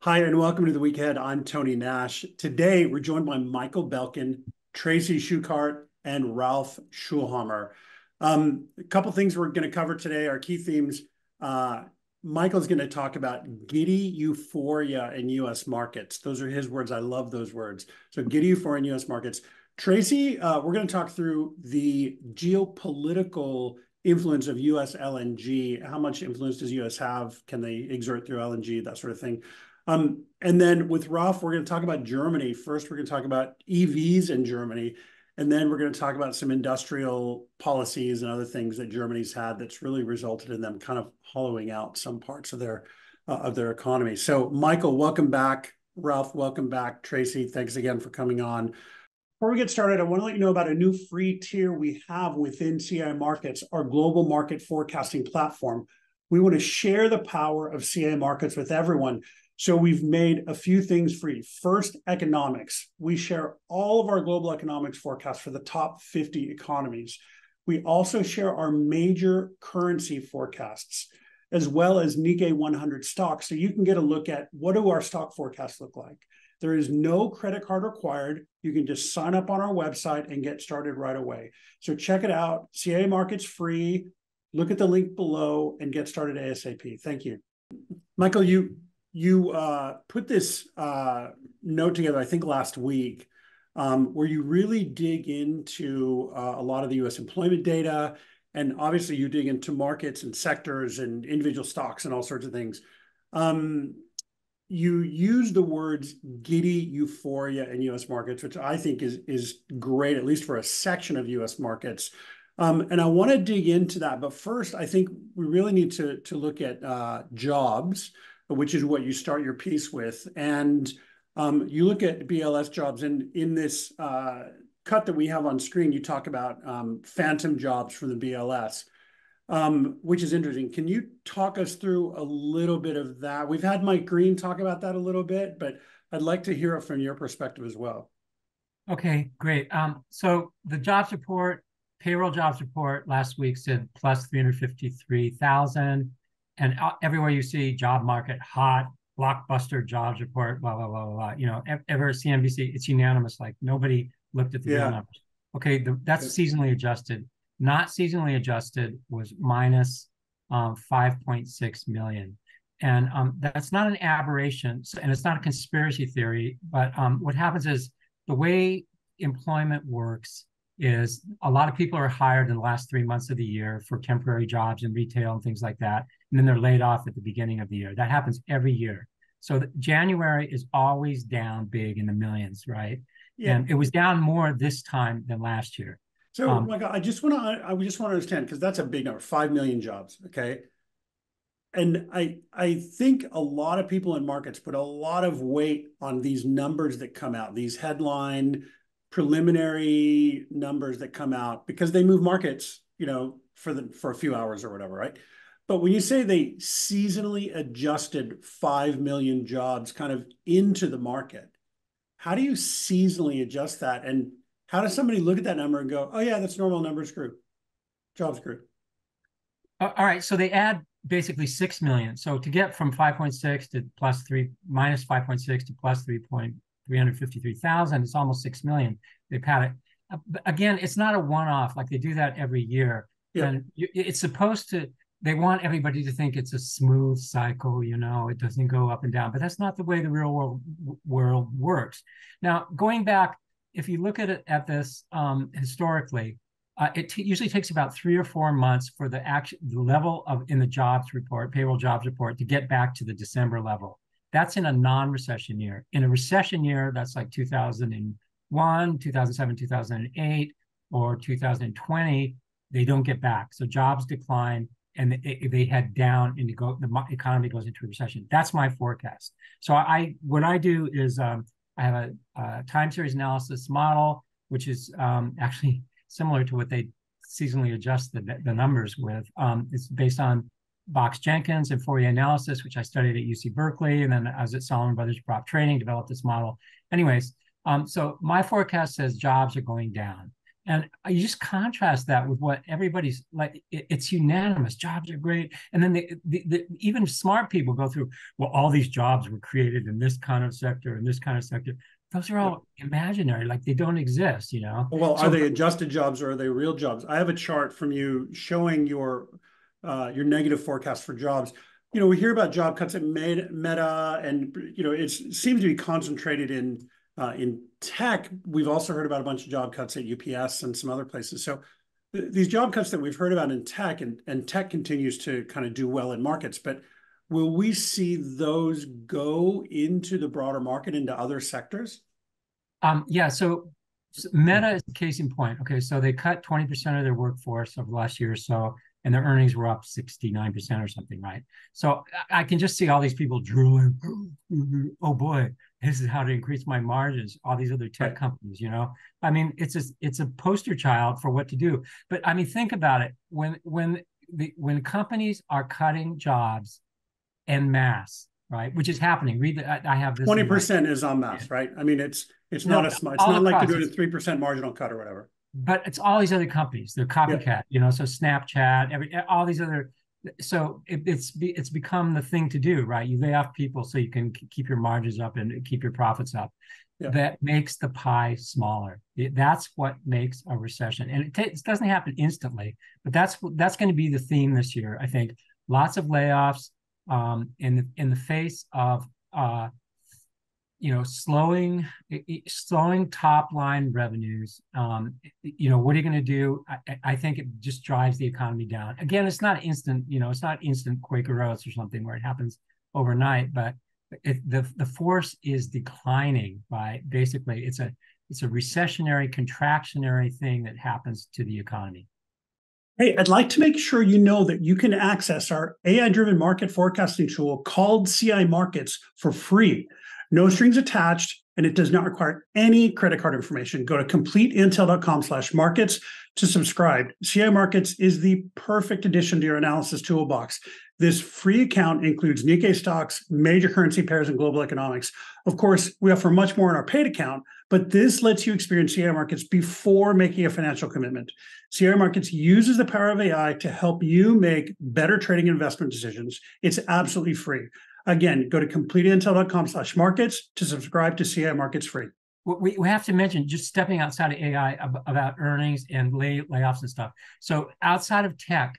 Hi, and welcome to the Week Ahead. I'm Tony Nash. Today, we're joined by Michael Belkin, Tracy Shuchart, and Ralph Schoelhammer. A couple things we're going to cover today, our key themes. Michael's going to talk about giddy euphoria in U.S. markets. Those are his words. I love those words. So giddy euphoria in U.S. markets. Tracy, we're going to talk through the geopolitical influence of US LNG. How much influence does US have? Can they exert through LNG? That sort of thing. And then with Ralph, we're going to talk about Germany. First, we're going to talk about EVs in Germany. And then we're going to talk about some industrial policies and other things that Germany's had that's really resulted in them kind of hollowing out some parts of their economy. So, Michael, welcome back. Ralph, welcome back. Tracy, thanks again for coming on. Before we get started, I want to let you know about a new free tier we have within CI Markets, our global market forecasting platform. We want to share the power of CI Markets with everyone. So we've made a few things free. First, economics. We share all of our global economics forecasts for the top 50 economies. We also share our major currency forecasts, as well as Nikkei 100 stocks. So you can get a look at what do our stock forecasts look like. There is no credit card required. You can just sign up on our website and get started right away. So check it out. CI Markets free. Look at the link below and get started ASAP. Thank you. Michael, you put this note together, I think last week, where you really dig into a lot of the U.S. employment data, and obviously you dig into markets and sectors and individual stocks and all sorts of things. You use the words giddy euphoria in U.S. markets, which I think is great, at least for a section of U.S. markets. And I want to dig into that. But first, I think we really need to look at jobs, which is what you start your piece with. And you look at BLS jobs, and in this cut that we have on screen, you talk about phantom jobs from the BLS, which is interesting. Can you talk us through a little bit of that? We've had Mike Green talk about that a little bit, but I'd like to hear it from your perspective as well. Okay, great. So the jobs report, payroll jobs report last week said plus 353,000. And everywhere you see job market hot, blockbuster jobs report, blah, blah, blah, blah. You know, ever CNBC, it's unanimous. Like nobody looked at the real numbers. Okay, that's seasonally adjusted. Not seasonally adjusted was minus 5.6 million. And that's not an aberration, and it's not a conspiracy theory. But what happens is the way employment works is a lot of people are hired in the last 3 months of the year for temporary jobs in retail and things like that. And then they're laid off at the beginning of the year. That happens every year. So January is always down big in the millions, right? Yeah. And it was down more this time than last year. So, Michael, I just want to understand, because that's a big number, 5 million jobs, okay? And I think a lot of people in markets put a lot of weight on these numbers that come out, these headline preliminary numbers that come out, because they move markets, you know, for a few hours or whatever, right? But when you say they seasonally adjusted 5 million jobs kind of into the market, how do you seasonally adjust that? And how does somebody look at that number and go, oh yeah, that's normal, numbers grew, jobs grew? All right, so they add basically 6 million. So to get from 5.6 to plus 3, minus 5.6 to plus 353,000, it's almost 6 million. They've had it. Again, it's not a one-off, like they do that every year. Yeah. And it's supposed to, they want everybody to think it's a smooth cycle, you know, it doesn't go up and down, but that's not the way the real world works. Now, going back, if you look at this historically, it usually takes about 3 or 4 months for the level of in the jobs report, payroll jobs report, to get back to the December level. That's in a non-recession year. In a recession year, that's like 2001, 2007, 2008, or 2020, they don't get back. So jobs decline and they head down and the economy goes into a recession. That's my forecast. So what I do is I have a time series analysis model, which is actually similar to what they seasonally adjust the numbers with. It's based on Box-Jenkins and Fourier analysis, which I studied at UC Berkeley, and then I was at Solomon Brothers Prop Trading, developed this model. Anyways, so my forecast says jobs are going down. And you just contrast that with what everybody's like. It's unanimous. Jobs are great. And then even smart people go through, well, all these jobs were created in this kind of sector and this kind of sector. Those are all imaginary, like they don't exist, you know? Well, are So, they adjusted jobs or are they real jobs? I have a chart from you showing your negative forecast for jobs. We hear about job cuts at Meta, and it seems to be concentrated in tech. We've also heard about a bunch of job cuts at UPS and some other places. So these job cuts that we've heard about in tech, and tech continues to kind of do well in markets, but will we see those go into the broader market, into other sectors? yeah, so Meta is the case in point. Okay, so they cut 20% of their workforce over the last year or so, and their earnings were up 69% or something, right? So I can just see all these people drooling. Oh boy, this is how to increase my margins. All these other tech companies, you know. I mean, it's a poster child for what to do. But I mean, think about it. When companies are cutting jobs en masse, right, which is happening. I have this. 20% is en masse, right? I mean, it's No, not a smart. It's all not like they're across. doing a 3% marginal cut or whatever. But it's all these other companies. They're copycat, Yeah. you know. So Snapchat, all these other. So it's become the thing to do, right? You lay off people so you can keep your margins up and keep your profits up. Yeah. That makes the pie smaller. That's what makes a recession, and it doesn't happen instantly. But that's going to be the theme this year, I think. Lots of layoffs in the face of slowing top line revenues. What are you going to do? I think it just drives the economy down. Again, it's not instant. It's not instant Quaker Oats or something where it happens overnight. But the force is declining by basically it's a recessionary, contractionary thing that happens to the economy. Hey, I'd like to make sure you know that you can access our AI-driven market forecasting tool called CI Markets for free. No strings attached, and it does not require any credit card information. Go to completeintel.com/markets to subscribe. CI Markets is the perfect addition to your analysis toolbox. This free account includes Nikkei stocks, major currency pairs, and global economics. Of course, we offer much more in our paid account, but this lets you experience CI Markets before making a financial commitment. CI Markets uses the power of AI to help you make better trading and investment decisions. It's absolutely free. Again, go to completeintel.com/markets to subscribe to CI Markets free. We have to mention, just stepping outside of AI, about earnings and layoffs and stuff. So outside of tech,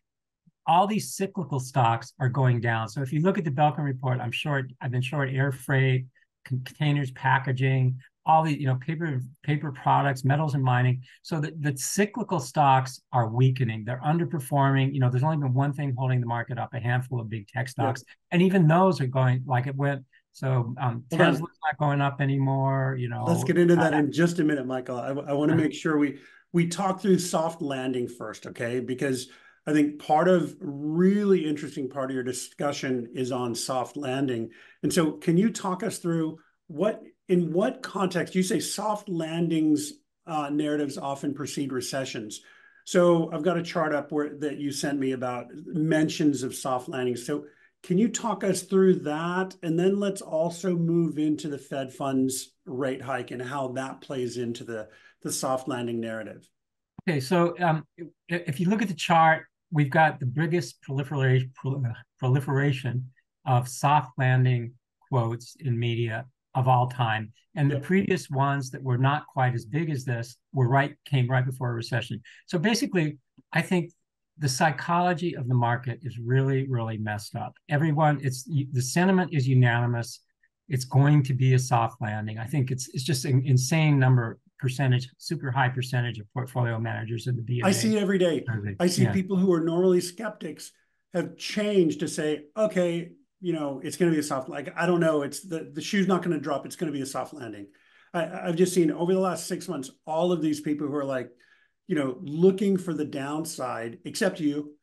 all these cyclical stocks are going down. So if you look at the Belkin report, I've been short air freight, containers, packaging, all the paper products, metals and mining. So the cyclical stocks are weakening. They're underperforming. There's only been one thing holding the market up, a handful of big tech stocks, and even those are going like it went. So Tesla's not going up anymore. Let's get into that in just a minute, Michael. I want to make sure we talk through soft landing first, okay? Because I think really interesting part of your discussion is on soft landing. And so can you talk us through in what context you say soft landings narratives often precede recessions? So I've got a chart up that you sent me about mentions of soft landings. So can you talk us through that? And then let's also move into the Fed funds rate hike and how that plays into the soft landing narrative. Okay, so if you look at the chart, we've got the biggest proliferation of soft landing quotes in media of all time. And the previous ones that were not quite as big as this came right before a recession. So basically, I think the psychology of the market is really, really messed up. The sentiment is unanimous. It's going to be a soft landing. I think it's just an insane super high percentage of portfolio managers in the BMA. I see it every day. I see people who are normally skeptics have changed to say, okay, it's going to be a soft, like, I don't know, it's the shoe's not going to drop. It's going to be a soft landing. I've just seen over the last 6 months, all of these people who are like, looking for the downside, except you,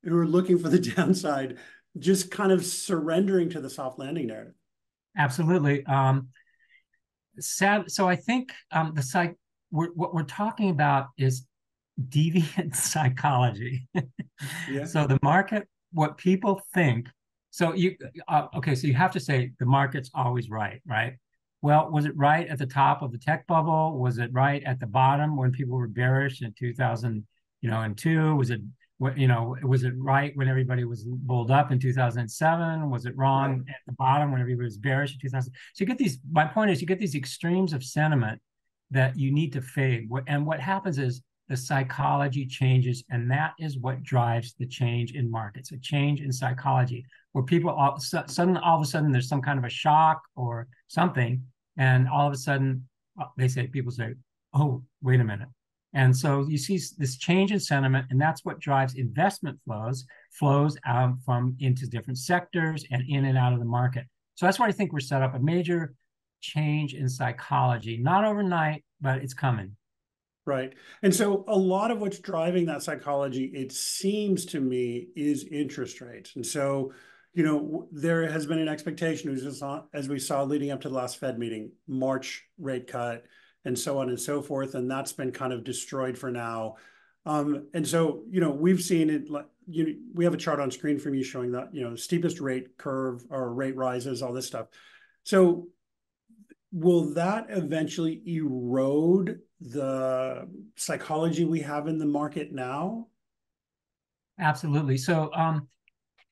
who are looking for the downside, just kind of surrendering to the soft landing narrative. Absolutely. So I think what we're talking about is deviant psychology. So the market, what people think. So you have to say the market's always right? Well, was it right at the top of the tech bubble? Was it right at the bottom when people were bearish in 2000, and two? Was it, was it right when everybody was bulled up in 2007? Was it wrong at the bottom when everybody was bearish in 2000? So you get these, my point is you get these extremes of sentiment that you need to fade. And what happens is the psychology changes, and that is what drives the change in markets, a change in psychology, where people all of a sudden there's some kind of a shock or something, and all of a sudden people say, oh, wait a minute. And so you see this change in sentiment, and that's what drives investment flows out from into different sectors and in and out of the market. So that's why I think we're set up a major change in psychology, not overnight, but it's coming. Right. And so a lot of what's driving that psychology, it seems to me, is interest rates. And so, there has been an expectation, as we saw leading up to the last Fed meeting, March rate cut, and so on and so forth. And that's been kind of destroyed for now. And so, we've seen it, we have a chart on screen from you showing that, steepest rate curve or rate rises, all this stuff. So will that eventually erode the psychology we have in the market now? Absolutely. So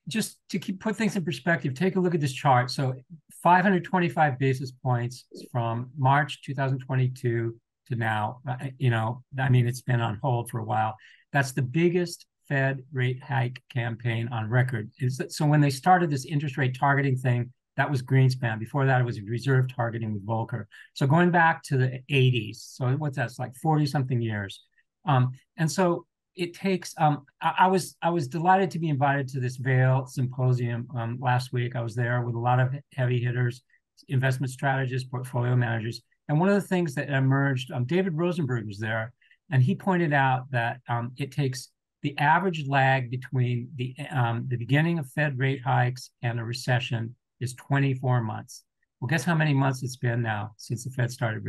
just to put things in perspective, take a look at this chart. So 525 basis points from March 2022 to now. It's been on hold for a while. That's the biggest Fed rate hike campaign on record. So when they started this interest rate targeting thing, that was Greenspan. Before that, it was reserve targeting with Volcker. So going back to the 80s, so what's that? It's like 40 something years. And so it takes, I was delighted to be invited to this Vail symposium last week. I was there with a lot of heavy hitters, investment strategists, portfolio managers. And one of the things that emerged, David Rosenberg was there, and he pointed out that it takes the average lag between the beginning of Fed rate hikes and a recession is 24 months. Well, guess how many months it's been now since the Fed started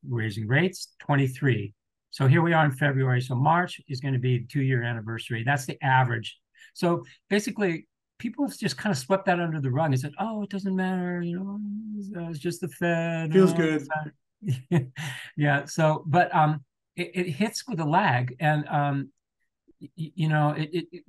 raising rates? 23. So here we are in February. So March is going to be the 2-year anniversary. That's the average. So basically, people have just kind of swept that under the rug and said, oh, it doesn't matter. It's just the Fed. Feels good. Yeah. So, but it hits with a lag. And,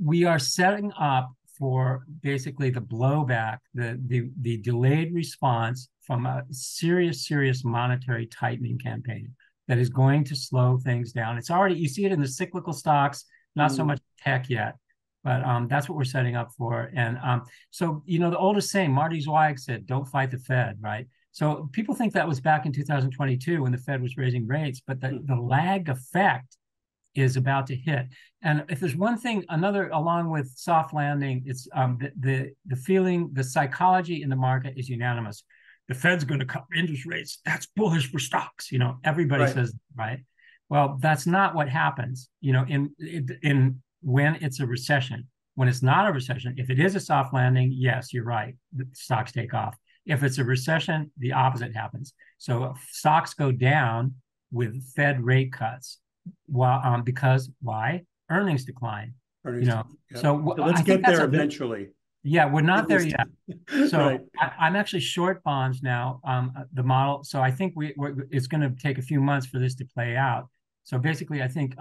we are setting up for basically the blowback, the delayed response from a serious monetary tightening campaign that is going to slow things down. It's already, you see it in the cyclical stocks, not so much tech yet, but that's what we're setting up for. And so, the oldest saying, Marty Zweig said, don't fight the Fed, right? So people think that was back in 2022 when the Fed was raising rates, but the lag effect is about to hit. And if there's one thing, along with soft landing, it's the feeling, the psychology in the market is unanimous. The Fed's going to cut interest rates. That's bullish for stocks. Everybody says, right? Well, that's not what happens, in when it's a recession. When it's not a recession, if it is a soft landing, yes, you're right. The stocks take off. If it's a recession, the opposite happens. So stocks go down with Fed rate cuts. Well, because why? Earnings decline. Yep. So let's get there eventually. Yeah, we're not there yet. So right. I'm actually short bonds now, the model. So I think it's going to take a few months for this to play out. So basically, I think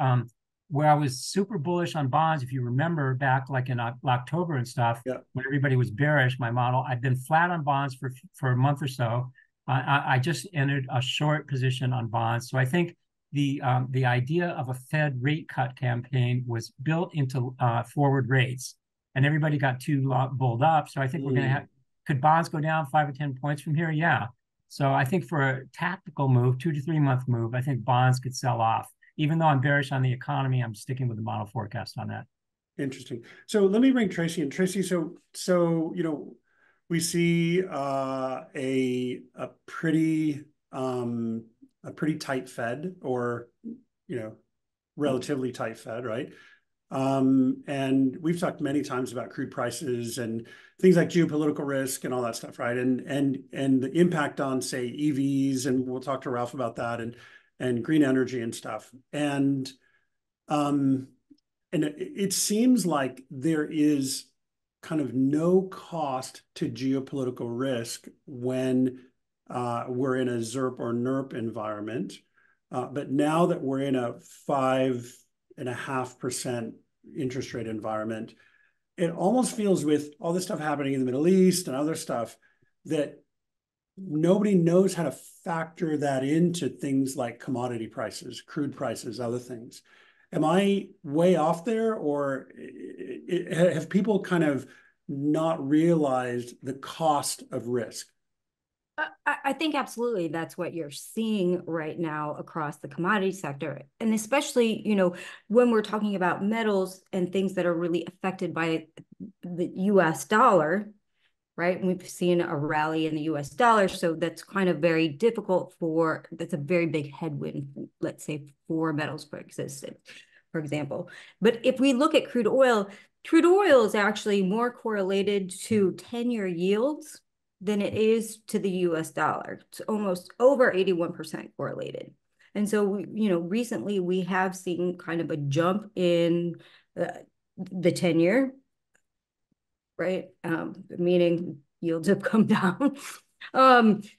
where I was super bullish on bonds, if you remember back like in October and stuff, when everybody was bearish, my model, I've been flat on bonds for a month or so. I just entered a short position on bonds. So I think the idea of a Fed rate cut campaign was built into forward rates, and everybody got too bulled up. So I think we're going to have, could bonds go down 5 or 10 points from here? Yeah. So I think for a tactical move, 2 to 3 month move, I think bonds could sell off. Even though I'm bearish on the economy, I'm sticking with the model forecast on that. Interesting. So let me bring Tracy in. Tracy, so we see a pretty tight Fed, or relatively tight Fed, right? And we've talked many times about crude prices and things like geopolitical risk and all that stuff, right? And the impact on, say, EVs, and we'll talk to Ralph about that, and green energy and stuff. And it seems like there is kind of no cost to geopolitical risk when we're in a ZERP or NERP environment. But now that we're in a 5.5% interest rate environment, it almost feels, with all this stuff happening in the Middle East and other stuff, that nobody knows how to factor that into things like commodity prices, crude prices, other things. Am I way off there, or have people kind of not realized the cost of risk? I think absolutely that's what you're seeing right now across the commodity sector. And especially, when we're talking about metals and things that are really affected by the US dollar, right? We've seen a rally in the US dollar. So that's kind of very difficult that's a very big headwind, let's say, for metals for existence, for example. But if we look at crude oil is actually more correlated to 10-year yields than it is to the US dollar. It's almost over 81% correlated. And so, recently we have seen kind of a jump in the 10-year, right? Meaning yields have come down.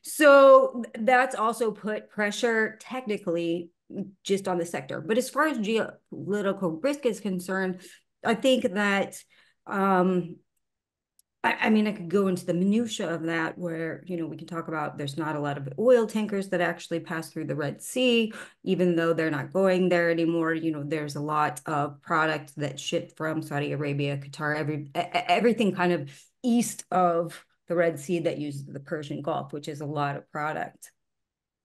So that's also put pressure technically just on the sector. But as far as geopolitical risk is concerned, I think that I mean, I could go into the minutia of that, where, we can talk about there's not a lot of oil tankers that actually pass through the Red Sea, even though they're not going there anymore. There's a lot of product that ship from Saudi Arabia, Qatar, everything kind of east of the Red Sea that uses the Persian Gulf, which is a lot of product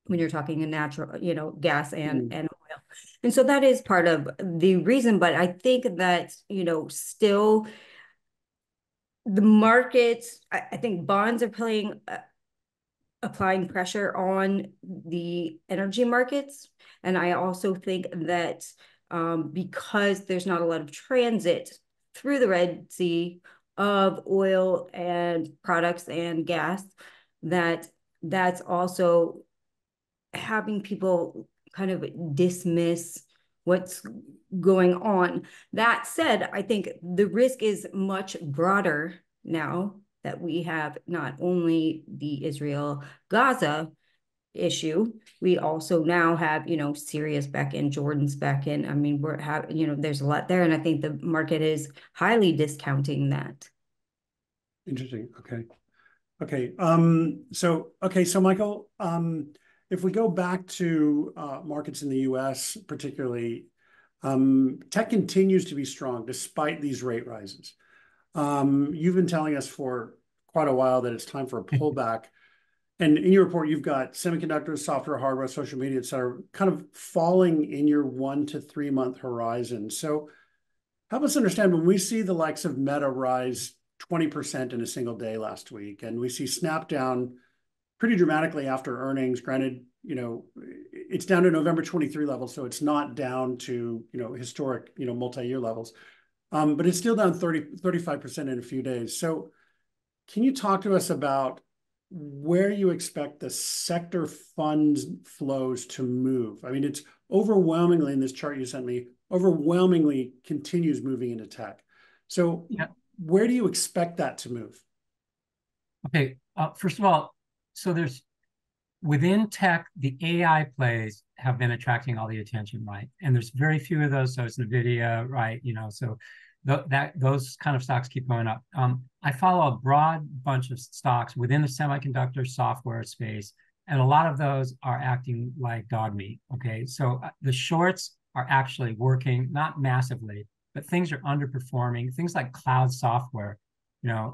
when you're talking a natural, gas and oil. And so that is part of the reason. But I think that, still, the markets, I think bonds are applying pressure on the energy markets. And I also think that because there's not a lot of transit through the Red Sea of oil and products and gas, that's also having people kind of dismiss what's going on. That said, I think the risk is much broader now that we have not only the Israel-Gaza issue, we also now have, Syria's back in, Jordan's back in. I mean, there's a lot there, and I think the market is highly discounting that. Interesting. Okay. So Michael, if we go back to markets in the US, particularly, tech continues to be strong despite these rate rises. You've been telling us for quite a while that it's time for a pullback. And in your report, you've got semiconductors, software, hardware, social media, et cetera, kind of falling in your 1 to 3 month horizon. So help us understand, when we see the likes of Meta rise 20% in a single day last week, and we see Snap down pretty dramatically after earnings. Granted, it's down to November 23 levels, so it's not down to, historic, multi-year levels. But it's still down 35% in a few days. So can you talk to us about where you expect the sector funds flows to move? I mean, it's overwhelmingly, in this chart you sent me, overwhelmingly continues moving into tech. So where do you expect that to move? Okay, first of all, so there's, within tech, the AI plays have been attracting all the attention, right? And there's very few of those. So it's NVIDIA, right? So those kind of stocks keep going up. I follow a broad bunch of stocks within the semiconductor software space, and a lot of those are acting like dog meat. Okay, so the shorts are actually working, not massively, but things are underperforming. Things like cloud software,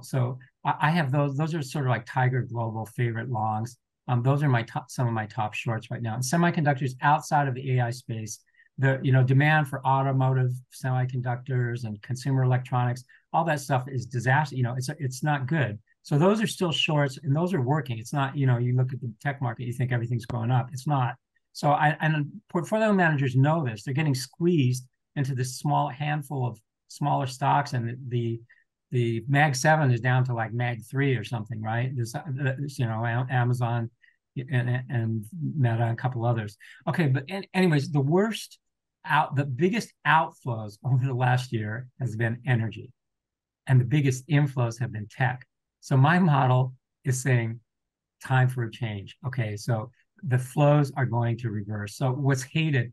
So I have those. Those are sort of like Tiger Global favorite longs. Those are some of my top shorts right now. And semiconductors outside of the AI space, the demand for automotive semiconductors and consumer electronics, all that stuff is disaster. It's not good. So those are still shorts, and those are working. It's not, you look at the tech market, you think everything's going up. It's not. So and portfolio managers know this. They're getting squeezed into this small handful of smaller stocks, and the Mag 7 is down to like Mag 3 or something, right? There's Amazon and Meta and a couple others. Okay, but anyways, the biggest outflows over the last year has been energy, and the biggest inflows have been tech. So my model is saying time for a change. Okay, so the flows are going to reverse. So what's hated,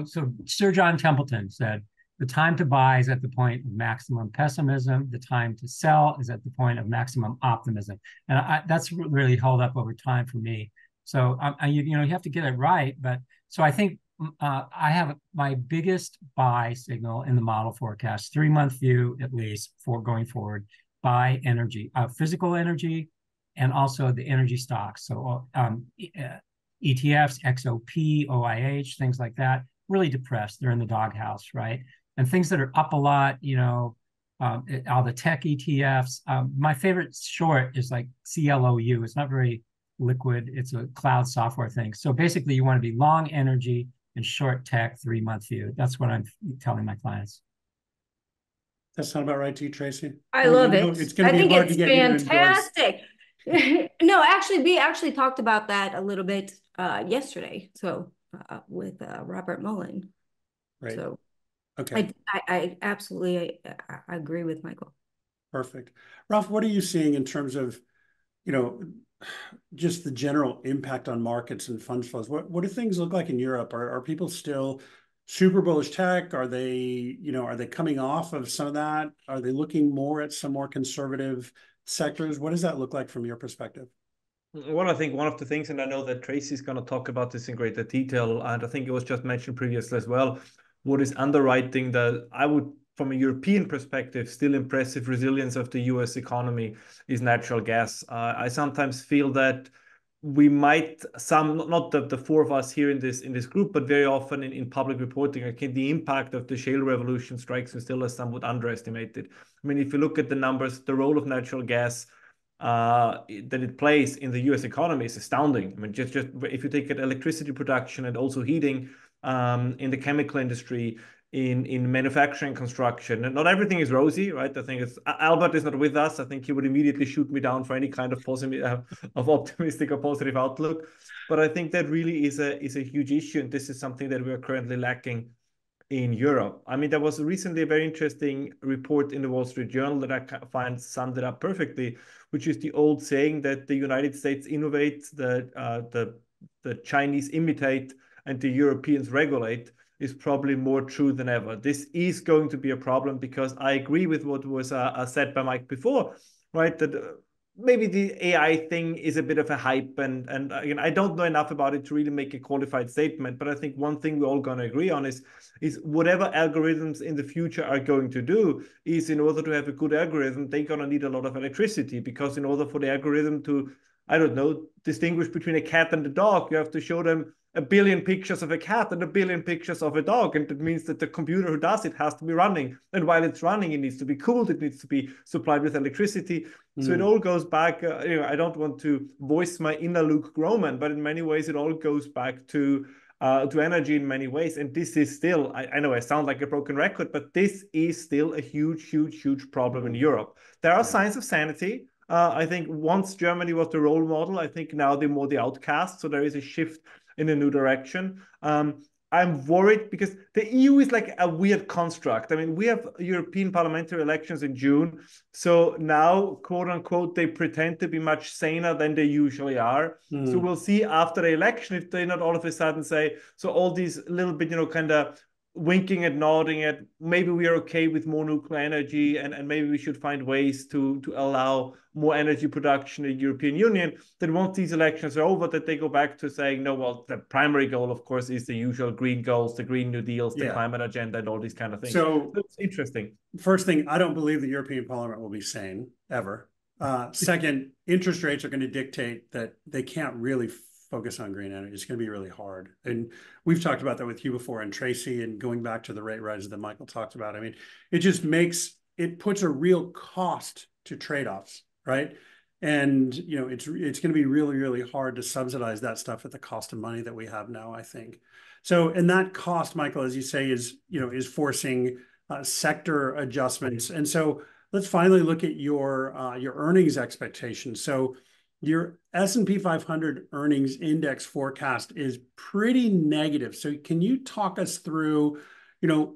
so Sir John Templeton said, the time to buy is at the point of maximum pessimism. The time to sell is at the point of maximum optimism. And that's really held up over time for me. So you have to get it right. But so I think I have my biggest buy signal in the model forecast, 3-month view at least for going forward, buy energy, physical energy, and also the energy stocks. So ETFs, XOP, OIH, things like that, really depressed. They're in the doghouse, right? And things that are up a lot, all the tech ETFs. My favorite short is like CLOU. It's not very liquid. It's a cloud software thing. So basically, you want to be long energy and short tech 3-month view. That's what I'm telling my clients. That sound about right to you, Tracy? I love it. It's going to be hard to get fantastic. No, actually, we actually talked about that a little bit yesterday. So with Robert Mullen. Right. So okay. I absolutely I agree with Michael. Perfect. Ralph, what are you seeing in terms of, just the general impact on markets and fund flows? What do things look like in Europe? Are people still super bullish tech? Are they coming off of some of that? Are they looking more at some more conservative sectors? What does that look like from your perspective? Well, I think one of the things, and I know that Tracy's going to talk about this in greater detail, and I think it was just mentioned previously as well, what is underwriting that I would, from a European perspective, still impressive resilience of the US economy is natural gas. I sometimes feel that we might, not the four of us here in this group, but very often in public reporting, the impact of the shale revolution strikes me still as somewhat underestimated. I mean, if you look at the numbers, the role of natural gas that it plays in the US economy is astounding. I mean, just if you take electricity production and also heating in the chemical industry, in manufacturing, construction, and not everything is rosy, right? I think Albert is not with us. I think he would immediately shoot me down for any kind of of optimistic or positive outlook. But I think that really is a huge issue, and this is something that we are currently lacking in Europe. I mean, there was recently a very interesting report in the Wall Street Journal that I find summed it up perfectly, which is the old saying that the United States innovates, the Chinese imitate, and the Europeans regulate is probably more true than ever. This is going to be a problem because I agree with what was said by Mike before, right? That maybe the AI thing is a bit of a hype, and again, I don't know enough about it to really make a qualified statement, but I think one thing we're all going to agree on is whatever algorithms in the future are going to do is, in order to have a good algorithm, they're going to need a lot of electricity, because in order for the algorithm to, I don't know, distinguish between a cat and a dog, you have to show them 1 billion pictures of a cat and 1 billion pictures of a dog. And that means that the computer who does it has to be running. And while it's running, it needs to be cooled. It needs to be supplied with electricity. So it all goes back, I don't want to voice my inner Luke Groman, but in many ways, it all goes back to energy in many ways. And this is still, I know I sound like a broken record, but this is still a huge, huge, huge problem in Europe. There are signs of sanity. I think once Germany was the role model, I think now they're more the outcast. So there is a shift in a new direction. I'm worried because the EU is like a weird construct. I mean, we have European parliamentary elections in June. So now, quote unquote, they pretend to be much saner than they usually are. So we'll see after the election if they not all of a sudden say, so all these little bit, kind of winking and nodding at maybe we are okay with more nuclear energy, and maybe we should find ways to allow more energy production in the European Union. Then once these elections are over, that they go back to saying, no, well, the primary goal, of course, is the usual green goals, the Green New Deals, the climate agenda, and all these kind of things. So it's interesting. First thing, I don't believe the European Parliament will be sane, ever. Second, interest rates are going to dictate that they can't really focus on green energy. It's going to be really hard. And we've talked about that with you before, and Tracy, and going back to the rate rises that Michael talked about. I mean, it puts a real cost to trade-offs, right? And, it's going to be really, really hard to subsidize that stuff at the cost of money that we have now, I think. So, and that cost, Michael, as you say, is forcing sector adjustments. And so let's finally look at your earnings expectations. So your S&P 500 earnings index forecast is pretty negative. So can you talk us through,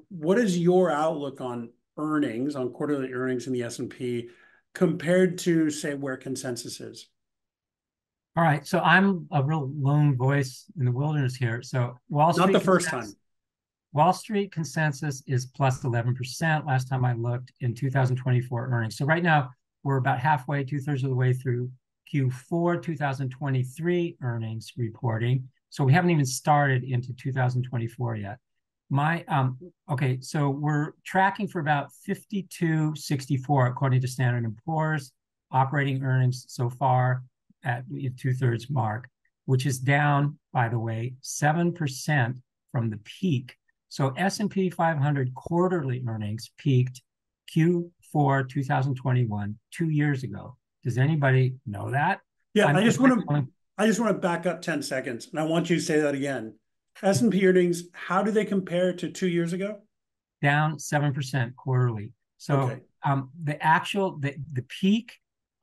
what is your outlook on earnings, on quarterly earnings in the S&P compared to, say, where consensus is? All right, so I'm a real lone voice in the wilderness here. So Not the first time. Wall Street consensus is plus 11% last time I looked in 2024 earnings. So right now we're about halfway, 2/3 of the way through Q4 2023 earnings reporting. So we haven't even started into 2024 yet. Okay, so we're tracking for about 52.64 according to Standard & Poor's operating earnings so far at the 2/3 mark, which is down, by the way, 7% from the peak. So S&P 500 quarterly earnings peaked Q4 2021, 2 years ago. Does anybody know that? Yeah, I just want to back up 10 seconds, and I want you to say that again. S&P earnings, how do they compare to 2 years ago? Down 7% quarterly. So okay. The peak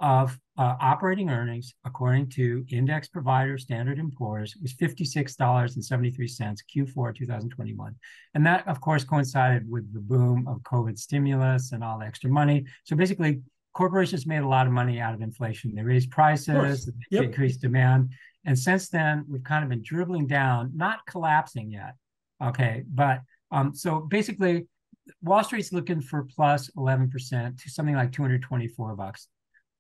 of operating earnings, according to index provider Standard & Poor's, was $56.73 Q4 2021. And that, of course, coincided with the boom of COVID stimulus and all the extra money. So basically, corporations made a lot of money out of inflation. They raised prices, they increased demand. And since then, we've kind of been dribbling down, not collapsing yet. Okay, but so basically, Wall Street's looking for plus 11% to something like $224.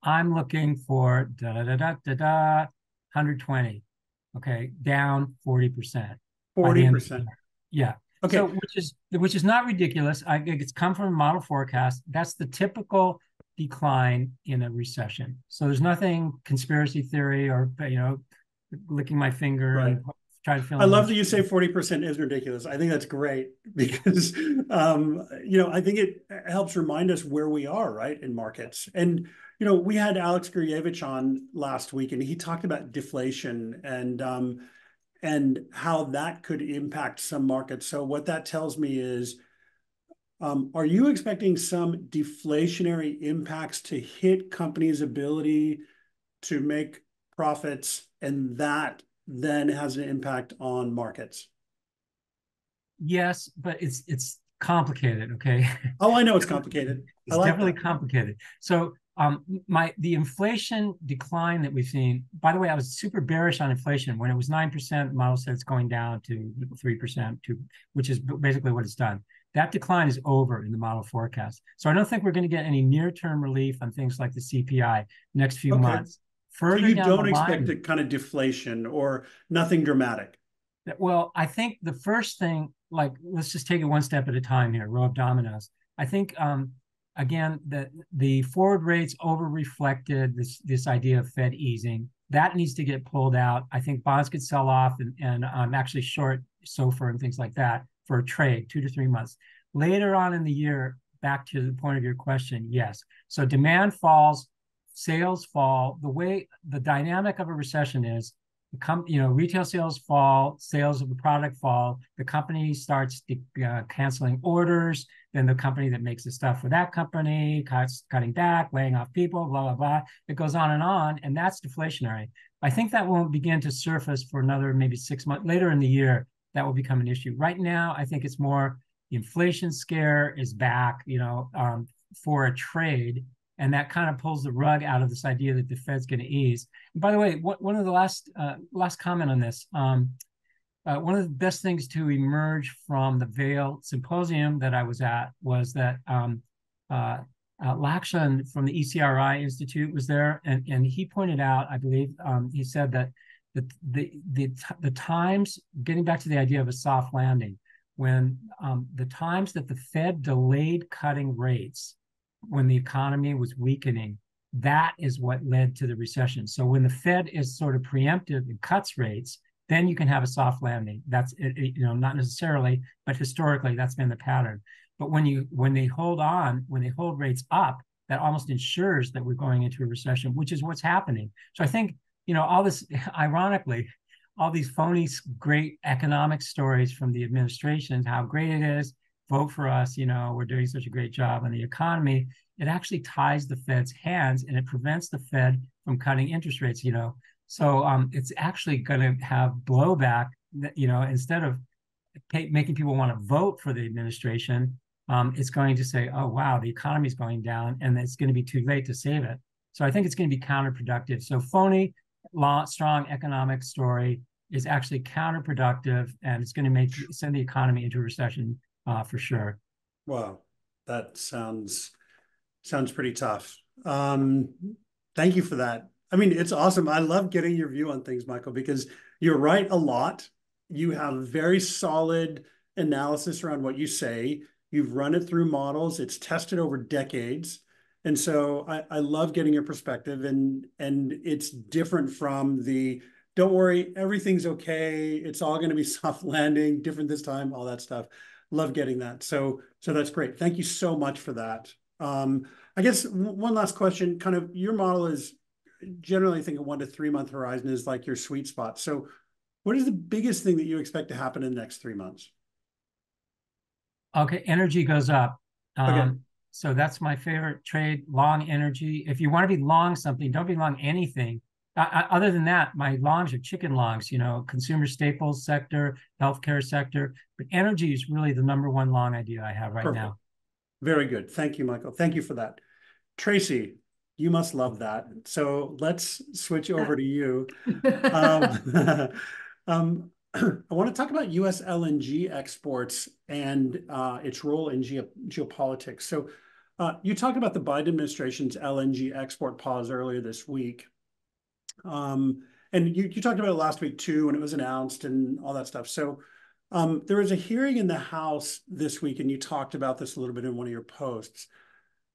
I'm looking for 120. Okay, down 40%. 40%. Yeah. Okay. So which is not ridiculous. It's come from a model forecast. That's the typical decline in a recession. So there's nothing conspiracy theory or licking my finger and trying to feel. I love that you say 40% is ridiculous. I think that's great because I think it helps remind us where we are, right, in markets. And we had Alex Gurjevich on last week, and he talked about deflation and how that could impact some markets. So what that tells me is, are you expecting some deflationary impacts to hit companies' ability to make profits, and that then has an impact on markets? Yes, but it's complicated, okay? Oh, I know it's complicated. It's definitely complicated. So the inflation decline that we've seen, by the way, I was super bearish on inflation. When it was 9%, the model said it's going down to 3%, which is basically what it's done. That decline is over in the model forecast. So I don't think we're going to get any near-term relief on things like the CPI next few months. So you don't expect a kind of deflation or nothing dramatic? Well, I think the first thing, let's just take it one step at a time here, row of dominoes. I think, again, the forward rates over-reflected this idea of Fed easing. That needs to get pulled out. I think bonds could sell off and actually short SOFR and things like that for a trade, 2 to 3 months. Later on in the year, back to the point of your question, yes. So demand falls, sales fall. The dynamic of a recession is, retail sales fall, sales of the product fall, the company starts canceling orders, then the company that makes the stuff for that company cutting back, laying off people, blah, blah, blah. It goes on, and that's deflationary. I think that won't begin to surface for another maybe 6 months. Later in the year, that will become an issue. Right now, I think it's more the inflation scare is back, for a trade. And that kind of pulls the rug out of this idea that the Fed's going to ease. And by the way, one of the last comment on this, one of the best things to emerge from the Vail symposium that I was at was that Lakshan from the ECRI Institute was there, and he pointed out, I believe, he said that the times, getting back to the idea of a soft landing, when the times that the Fed delayed cutting rates, when the economy was weakening, that is what led to the recession. So when the Fed is sort of preemptive and cuts rates, then you can have a soft landing. That's not necessarily, but historically that's been the pattern. But when they hold rates up, that almost ensures that we're going into a recession, which is what's happening. So I think all this, ironically, all these phony great economic stories from the administration, how great it is, vote for us, we're doing such a great job on the economy, it actually ties the Fed's hands and it prevents the Fed from cutting interest rates, So it's actually going to have blowback, instead of making people want to vote for the administration, it's going to say, oh, wow, the economy is going down and it's going to be too late to save it. So I think it's going to be counterproductive. So phony strong economic story is actually counterproductive, and it's going to send the economy into a recession for sure. Wow, that sounds pretty tough. Thank you for that. I mean, it's awesome. I love getting your view on things, Michael, because you're right a lot. You have very solid analysis around what you say. You've run it through models. It's tested over decades. And so I love getting your perspective, and it's different from the, don't worry, everything's okay. It's all going to be soft landing, different this time, all that stuff. Love getting that. So that's great. Thank you so much for that. I guess one last question, kind of your model is generally, I think a 1 to 3 month horizon is like your sweet spot. So what is the biggest thing that you expect to happen in the next 3 months? Okay, energy goes up. Okay. So that's my favorite trade, long energy. If you want to be long something, don't be long anything. Other than that, my longs are chicken longs, consumer staples sector, healthcare sector. But energy is really the #1 long idea I have right now. Very good. Thank you, Michael. Thank you for that. Tracy, you must love that. So let's switch over to you. I want to talk about US LNG exports and its role in geopolitics. So you talked about the Biden administration's LNG export pause earlier this week. And you talked about it last week too, when it was announced and all that stuff. So there was a hearing in the House this week, and you talked about this a little bit in one of your posts.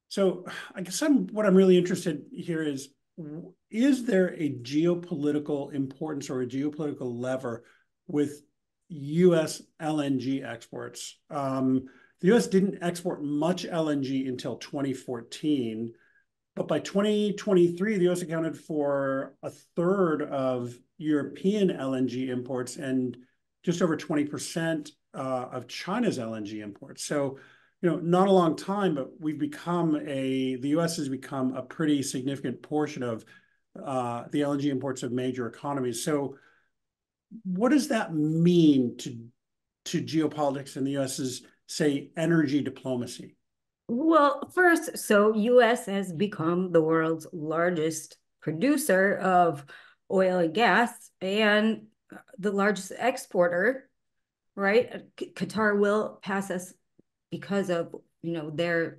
So I guess what I'm really interested here is there a geopolitical importance or a geopolitical lever with US LNG exports? The US didn't export much LNG until 2014, but by 2023, the US accounted for a third of European LNG imports and just over 20% of China's LNG imports. So, not a long time, but the US has become a pretty significant portion of the LNG imports of major economies. So what does that mean to geopolitics in the US's, say, energy diplomacy? Well, first, so US has become the world's largest producer of oil and gas and the largest exporter, right? Qatar will pass us because of, their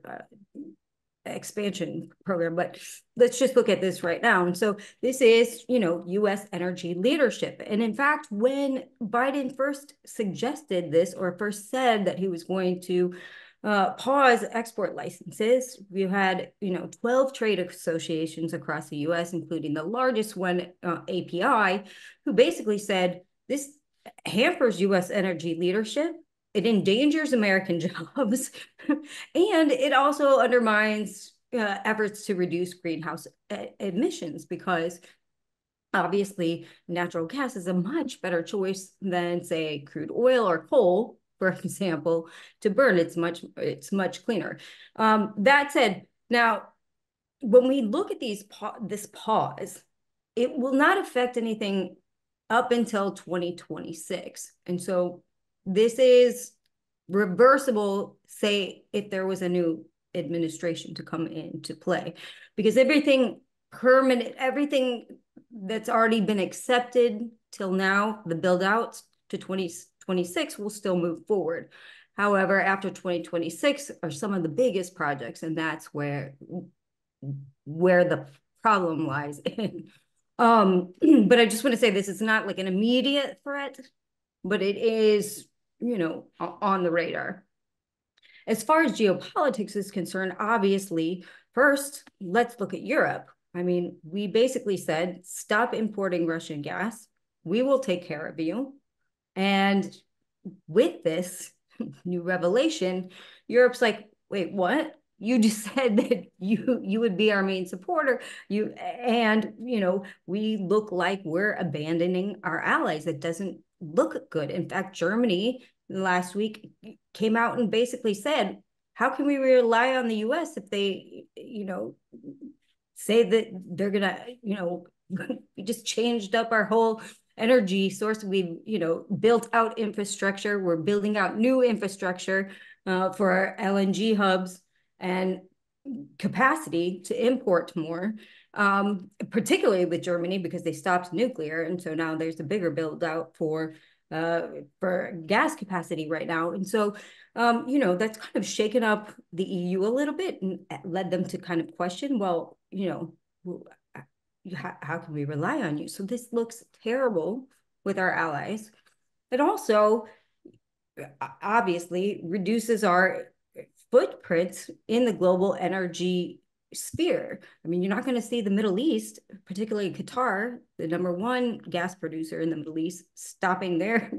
expansion program. But let's just look at this right now. And so this is, US energy leadership. And in fact, when Biden first suggested this or first said that he was going to pause export licenses, we had 12 trade associations across the US, including the largest one, API, who basically said this hampers US energy leadership. It endangers American jobs, and it also undermines efforts to reduce greenhouse emissions, because obviously natural gas is a much better choice than, say, crude oil or coal, for example, to burn. It's much cleaner. That said, now when we look at this pause, it will not affect anything up until 2026, and so this is reversible, say, if there was a new administration to come into play, because everything that's already been accepted till now, the build outs to 2026 will still move forward. However, after 2026 are some of the biggest projects, and that's where the problem lies in. But I just want to say this is not like an immediate threat, but it is, on the radar. As far as geopolitics is concerned, obviously, first, let's look at Europe. I mean, we basically said, stop importing Russian gas. We will take care of you. And with this new revelation, Europe's like, wait, what? You just said that you would be our main supporter. We look like we're abandoning our allies. That doesn't look good. In fact, Germany last week came out and basically said, how can we rely on the US if they, say that they're gonna, we just changed up our whole energy source. We've, built out infrastructure. We're building out new infrastructure for our LNG hubs. And, capacity to import more, particularly with Germany, because they stopped nuclear. And so now there's a bigger build out for gas capacity right now. And so, that's kind of shaken up the EU a little bit and led them to kind of question, well, how can we rely on you? So this looks terrible with our allies. It also obviously reduces our footprint in the global energy sphere. I mean, you're not going to see the Middle East, particularly Qatar, the #1 gas producer in the Middle East, stopping their,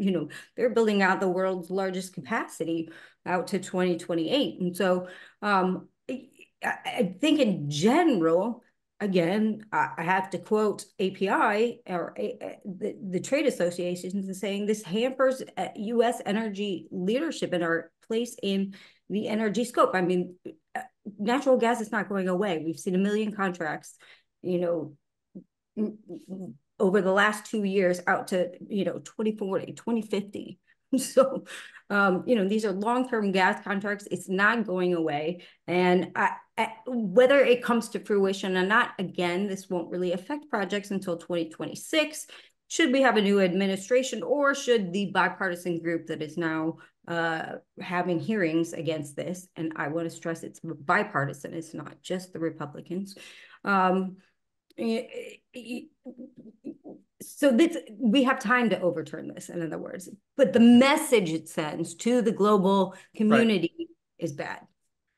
they're building out the world's largest capacity out to 2028. And so I think in general, again, I have to quote API or the trade associations saying this hampers US energy leadership and our place in the energy scope. I mean, natural gas is not going away. We've seen 1 million contracts, over the last 2 years out to, 2040, 2050. So, these are long-term gas contracts. It's not going away. And whether it comes to fruition or not, again, this won't really affect projects until 2026. Should we have a new administration, or should the bipartisan group that is now having hearings against this, and I want to stress it's bipartisan, it's not just the Republicans. So we have time to overturn this, in other words, but the message it sends to the global community is bad.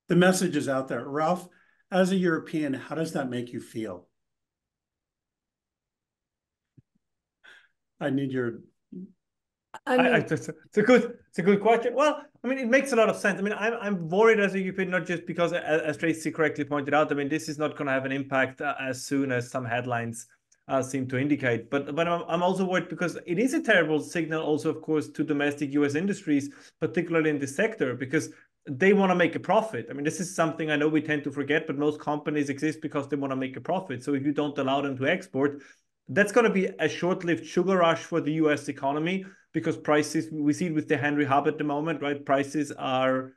The message is out there. Ralph, as a European, how does that make you feel? I need your... It's a good question. Well, I mean, it makes a lot of sense. I mean, I'm worried as a European, not just because, as Tracy correctly pointed out, I mean, this is not going to have an impact as soon as some headlines seem to indicate. But I'm also worried because it is a terrible signal also, of course, to domestic US industries, particularly in this sector, because they want to make a profit. I mean, this is something I know we tend to forget, but most companies exist because they want to make a profit. So if you don't allow them to export, that's going to be a short-lived sugar rush for the US economy, because prices, we see it with the Henry Hub at the moment, right? Prices are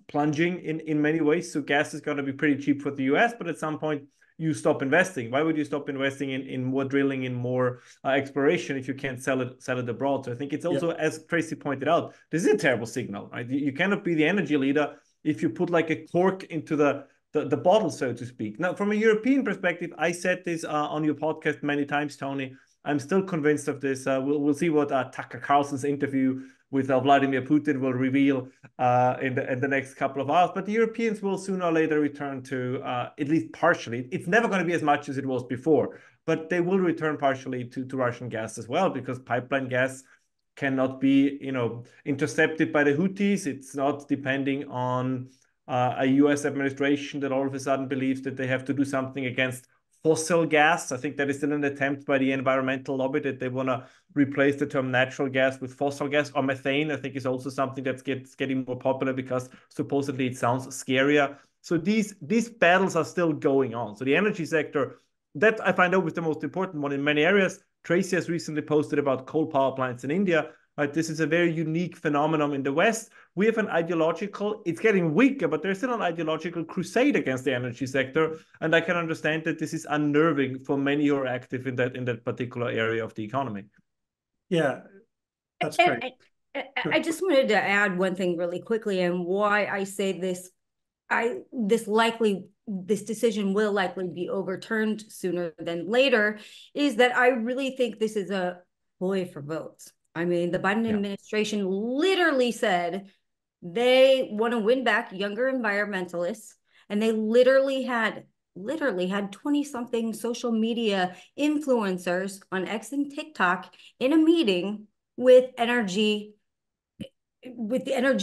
plunging in many ways. So gas is going to be pretty cheap for the US, but at some point you stop investing. Why would you stop investing in more drilling, in more exploration if you can't sell it abroad? So I think it's also, as Tracy pointed out, this is a terrible signal, right? You cannot be the energy leader if you put like a cork into the bottle, so to speak. Now, from a European perspective, I said this on your podcast many times, Tony. I'm still convinced of this. We'll see what Tucker Carlson's interview with Vladimir Putin will reveal in the next couple of hours. But the Europeans will sooner or later return to, at least partially. It's never going to be as much as it was before, but they will return partially to Russian gas as well, because pipeline gas cannot be, intercepted by the Houthis. It's not depending on a US administration that all of a sudden believes that they have to do something against fossil gas. I think that is still an attempt by the environmental lobby that they want to replace the term natural gas with fossil gas, or methane. I think is also something that's getting more popular because supposedly it sounds scarier. So these battles are still going on. So the energy sector, that I find always the most important one in many areas. Tracy has recently posted about coal power plants in India. Right? This is a very unique phenomenon in the West. We have an ideological, it's getting weaker, but there's still an ideological crusade against the energy sector. And I can understand that this is unnerving for many who are active in that particular area of the economy. Yeah, that's great. I just wanted to add one thing really quickly, and why I say this. This decision will likely be overturned sooner than later, is that I really think this is a ploy for votes. I mean, the Biden administration literally said they want to win back younger environmentalists, and they literally had 20-something social media influencers on X and TikTok in a meeting with the energy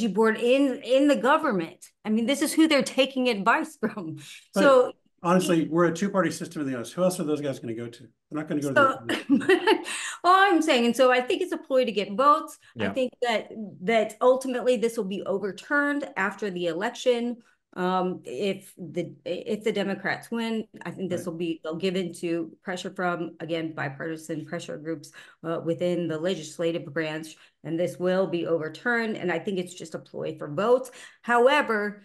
board in the government. I mean, this is who they're taking advice from. But so honestly, we're a two-party system in the US. Who else are those guys going to go to? They're not going to go to the all I'm saying, and so I think it's a ploy to get votes. Yeah. I think that ultimately this will be overturned after the election. If the Democrats win, I think this will be, they'll give into pressure from, again, bipartisan pressure groups within the legislative branch, and this will be overturned. And I think it's just a ploy for votes. However,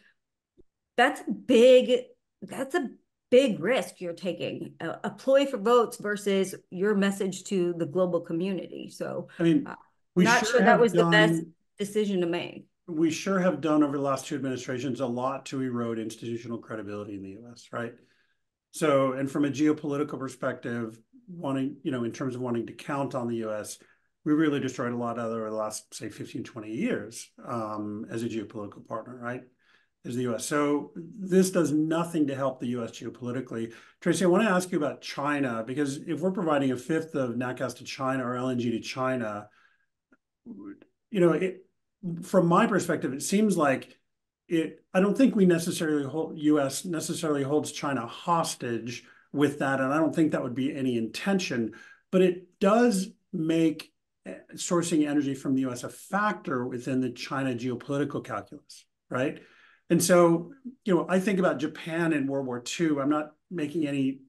that's a big risk you're taking, a ploy for votes versus your message to the global community. So I mean, we not sure sure that have was the best done decision to make. we sure have done over the last two administrations a lot to erode institutional credibility in the US, right? So, and from a geopolitical perspective, wanting, in terms of wanting to count on the US, we really destroyed a lot over the last, say, 15, 20 years as a geopolitical partner, right? As the US. So this does nothing to help the US geopolitically. Tracy, I want to ask you about China, because if we're providing a fifth of nat gas to China or LNG to China, from my perspective, it seems like I don't think we necessarily US necessarily holds China hostage with that, and I don't think that would be any intention, but it does make sourcing energy from the US a factor within the China geopolitical calculus, right? And so, I think about Japan in World War II. I'm not making any,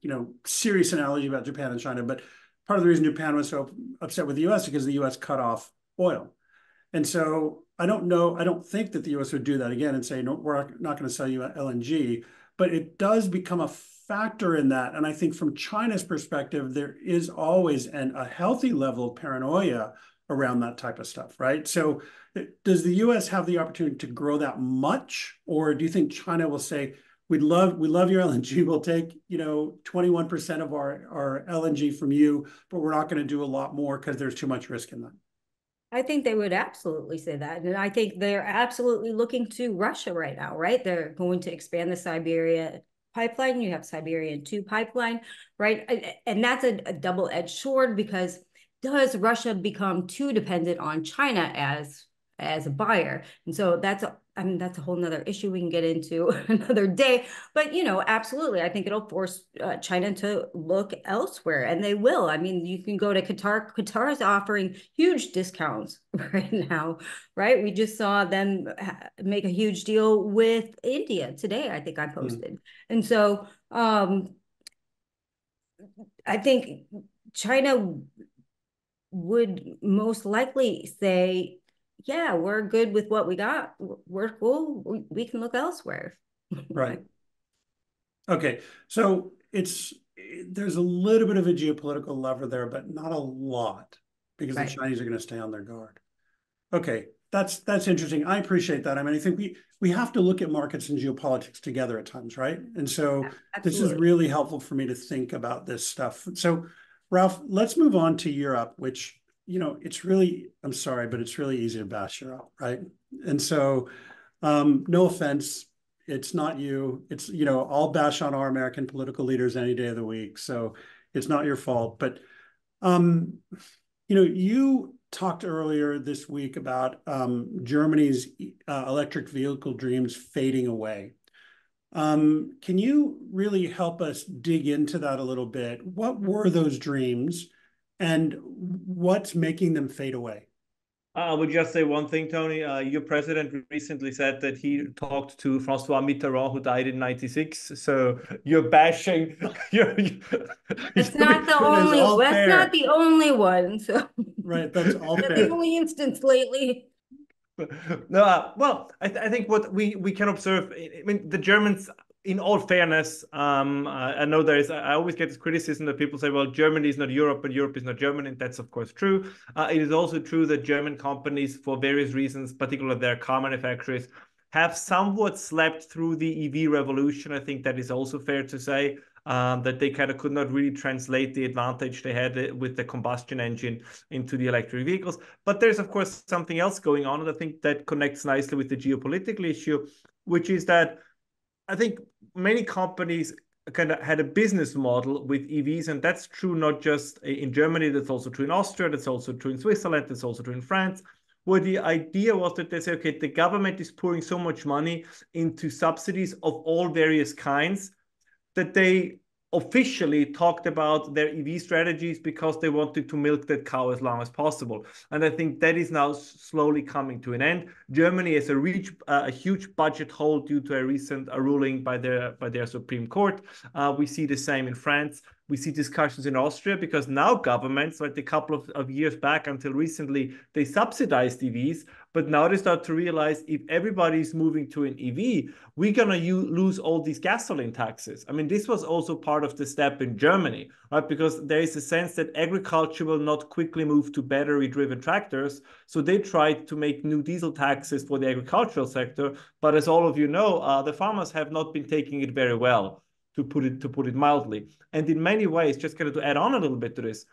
serious analogy about Japan and China, but part of the reason Japan was so upset with the US is because the US cut off oil. And so I don't think that the US would do that again and say, no, we're not going to sell you LNG, but it does become a factor in that. And I think from China's perspective, there is always a healthy level of paranoia around that type of stuff, right? So does the US have the opportunity to grow that much? Or do you think China will say, we love your LNG, we'll take, 21% of our LNG from you, but we're not going to do a lot more because there's too much risk in that? I think they would absolutely say that. And I think they're absolutely looking to Russia right now, right? They're going to expand the Siberia pipeline. You have Siberian 2 pipeline, right? And that's a double-edged sword, because does Russia become too dependent on China as a buyer? And so that's a whole nother issue we can get into another day. But, absolutely, I think it'll force China to look elsewhere, and they will. I mean, you can go to Qatar. Qatar is offering huge discounts right now, right? We just saw them make a huge deal with India today, I think I posted. And so I think China would most likely say, yeah, we're good with what we got. We're cool. We can look elsewhere. Right. Okay. So there's a little bit of a geopolitical lever there, but not a lot, because the Chinese are going to stay on their guard. Okay. That's interesting. I appreciate that. I mean, I think we have to look at markets and geopolitics together at times, right? And so this is really helpful for me to think about this stuff. So Ralph, let's move on to Europe, which, it's really, I'm sorry, but it's really easy to bash Europe, right? And so no offense, it's not you. It's, I'll bash on our American political leaders any day of the week. So it's not your fault. But, you talked earlier this week about Germany's electric vehicle dreams fading away. Can you really help us dig into that a little bit? What were those dreams, and what's making them fade away? I would just say one thing, Tony. Your president recently said that he talked to François Mitterrand, who died in '96. So you're bashing. That's not the only one. So right, that's all fair. The only instance lately. No, well, I think what we can observe. I mean, the Germans, in all fairness, I know I always get this criticism that people say, well, Germany is not Europe, but Europe is not Germany. And that's, of course, true. It is also true that German companies, for various reasons, particularly their car manufacturers, have somewhat slept through the EV revolution. I think that is also fair to say. That they kind of could not really translate the advantage they had with the combustion engine into the electric vehicles. But there's, of course, something else going on. And I think that connects nicely with the geopolitical issue, which is that I think many companies kind of had a business model with EVs, and that's true not just in Germany, that's also true in Austria, that's also true in Switzerland, that's also true in France, where the idea was that they say, okay, the government is pouring so much money into subsidies of all various kinds that they officially talked about their EV strategies because they wanted to milk that cow as long as possible. And I think that is now slowly coming to an end. Germany has a huge budget hole due to a recent ruling by their Supreme Court. We see the same in France. We see discussions in Austria because now governments, like a couple of years back until recently, they subsidized EVs, but now they start to realize if everybody's moving to an EV, we're going to lose all these gasoline taxes. I mean, this was also part of the step in Germany, right? Because there is a sense that agriculture will not quickly move to battery-driven tractors. So they tried to make new diesel taxes for the agricultural sector. But as all of you know, the farmers have not been taking it very well, to put it mildly. And in many ways, just kind of to add on a little bit to this,